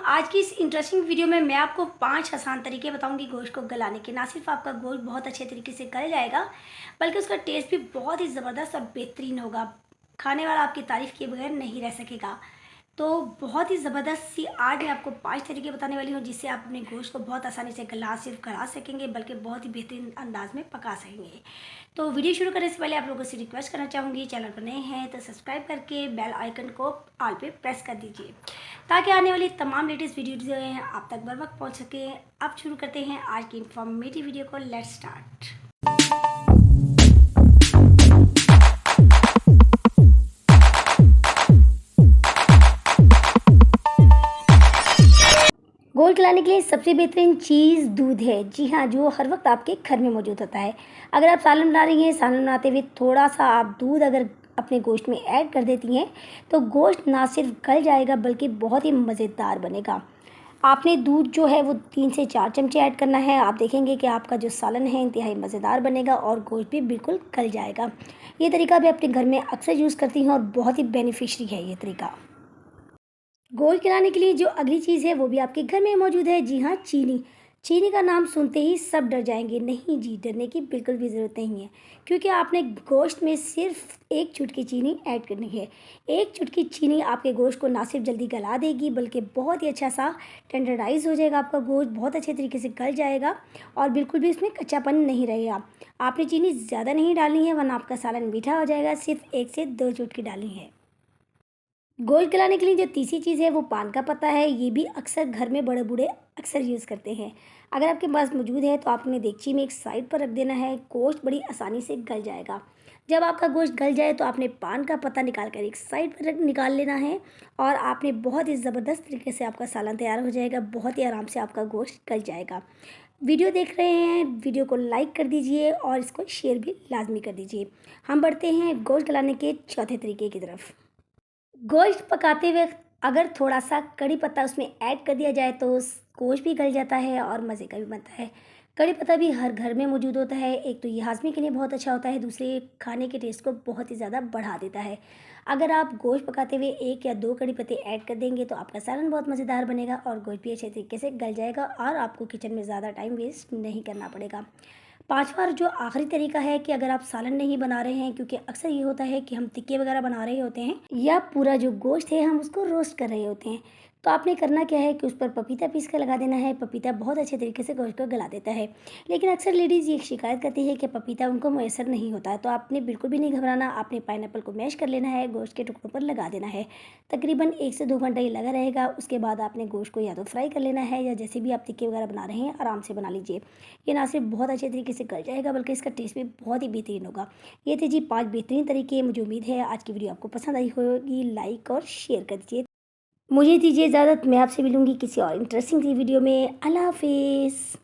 आज की इस इंटरेस्टिंग वीडियो में मैं आपको 5 आसान तरीके बताऊंगी गोश्त को गलाने के। ना सिर्फ आपका गोश्त बहुत अच्छे तरीके से गल जाएगा, बल्कि उसका टेस्ट भी बहुत ही ज़बरदस्त और बेहतरीन होगा। खाने वाला आपकी तारीफ़ किए बगैर नहीं रह सकेगा। तो बहुत ही ज़बरदस्त सी आज मैं आपको 5 तरीके बताने वाली हूँ, जिससे आप अपने गोश्त को बहुत आसानी से गला सकेंगे, बल्कि बहुत ही बेहतरीन अंदाज में पका सकेंगे। तो वीडियो शुरू करने से पहले आप लोगों से रिक्वेस्ट करना चाहूँगी, चैनल पर नए हैं तो सब्सक्राइब करके बेल आइकन को ऑल पे प्रेस कर दीजिए, ताकि आने वाली तमाम लेटेस्ट वीडियो जो हैं आप तक बर वक्त पहुँच सके। अब शुरू करते हैं आज की इन्फॉर्मेटिव वीडियो को। Let's start. गोश्त गलाने के लिए सबसे बेहतरीन चीज़ दूध है। जी हाँ, जो हर वक्त आपके घर में मौजूद होता है। अगर आप सालन बना रही हैं, सालन बनाते हुए थोड़ा सा आप दूध अगर अपने गोश्त में ऐड कर देती हैं, तो गोश्त ना सिर्फ गल जाएगा बल्कि बहुत ही मज़ेदार बनेगा। आपने दूध जो है वो 3 से 4 चमचे ऐड करना है। आप देखेंगे कि आपका जो सालन है इंतहाई मज़ेदार बनेगा और गोश्त भी बिल्कुल गल जाएगा। ये तरीका मैं अपने घर में अक्सर यूज़ करती हूँ और बहुत ही बेनिफिशरी है ये तरीका। गोश्त खिलाने के लिए जो अगली चीज़ है वो भी आपके घर में मौजूद है। जी हाँ, चीनी। चीनी का नाम सुनते ही सब डर जाएंगे। नहीं जी, डरने की बिल्कुल भी ज़रूरत नहीं है, क्योंकि आपने गोश्त में सिर्फ 1 चुटकी चीनी ऐड करनी है। 1 चुटकी चीनी आपके गोश्त को ना सिर्फ जल्दी गला देगी, बल्कि बहुत ही अच्छा सा टेंडराइज हो जाएगा। आपका गोश्त बहुत अच्छे तरीके से गल जाएगा और बिल्कुल भी उसमें कच्चापन नहीं रहेगा। आपने चीनी ज़्यादा नहीं डालनी है, वरना आपका सालन मीठा हो जाएगा। सिर्फ 1 से 2 चुटकी डालनी है। गोश्त गलाने के लिए जो तीसरी चीज़ है वो पान का पत्ता है। ये भी अक्सर घर में बड़े बूढ़े अक्सर यूज़ करते हैं। अगर आपके पास मौजूद है तो आपने देगची में एक साइड पर रख देना है। गोश्त बड़ी आसानी से गल जाएगा। जब आपका गोश्त गल जाए तो आपने पान का पत्ता निकाल कर एक साइड पर निकाल लेना है, और आपने बहुत ही ज़बरदस्त तरीके से आपका सालन तैयार हो जाएगा। बहुत ही आराम से आपका गोश्त गल जाएगा। वीडियो देख रहे हैं, वीडियो को लाइक कर दीजिए और इसको शेयर भी लाजमी कर दीजिए। हम बढ़ते हैं गोश्त गलाने के चौथे तरीके की तरफ। गोश्त पकाते वक्त अगर थोड़ा सा कड़ी पत्ता उसमें ऐड कर दिया जाए तो गोश्त भी गल जाता है और मज़े का भी बनता है। कड़ी पत्ता भी हर घर में मौजूद होता है। एक तो ये हाज़मे के लिए बहुत अच्छा होता है, दूसरे खाने के टेस्ट को बहुत ही ज़्यादा बढ़ा देता है। अगर आप गोश्त पकाते हुए 1 या 2 कड़ी पत्ते ऐड कर देंगे तो आपका सालन बहुत मज़ेदार बनेगा और गोश्त भी अच्छे तरीके से गल जाएगा और आपको किचन में ज़्यादा टाइम वेस्ट नहीं करना पड़ेगा। 5वां जो आखिरी तरीका है कि अगर आप सालन नहीं बना रहे हैं, क्योंकि अक्सर ये होता है कि हम टिक्के वगैरह बना रहे होते हैं या पूरा जो गोश्त है हम उसको रोस्ट कर रहे होते हैं, तो आपने करना क्या है कि उस पर पपीता पीस कर लगा देना है। पपीता बहुत अच्छे तरीके से गोश्त को गला देता है। लेकिन अक्सर लेडीज़ ये शिकायत करती है कि पपीता उनको मैसर नहीं होता है, तो आपने बिल्कुल भी नहीं घबराना। आपने पाइनएप्पल को मैश कर लेना है, गोश्त के टुकड़ों पर लगा देना है। तकरीबन 1 से 2 घंटा ये लगा रहेगा। उसके बाद आपने गोश्त को या तो फ्राई कर लेना है, या जैसे भी आप टिक्के वगैरह बना रहे हैं आराम से बना लीजिए। ये ना सिर्फ बहुत अच्छे तरीके से गल जाएगा, बल्कि इसका टेस्ट भी बहुत ही बेहतरीन होगा। ये थे जी 5 बेहतरीन तरीके। मुझे उम्मीद है आज की वीडियो आपको पसंद आई होगी। लाइक और शेयर कर दीजिए। मुझे दीजिए इजाज़त, मैं आपसे मिलूँगी किसी और इंटरेस्टिंग सी वीडियो में। अल्लाह हाफ़िज़।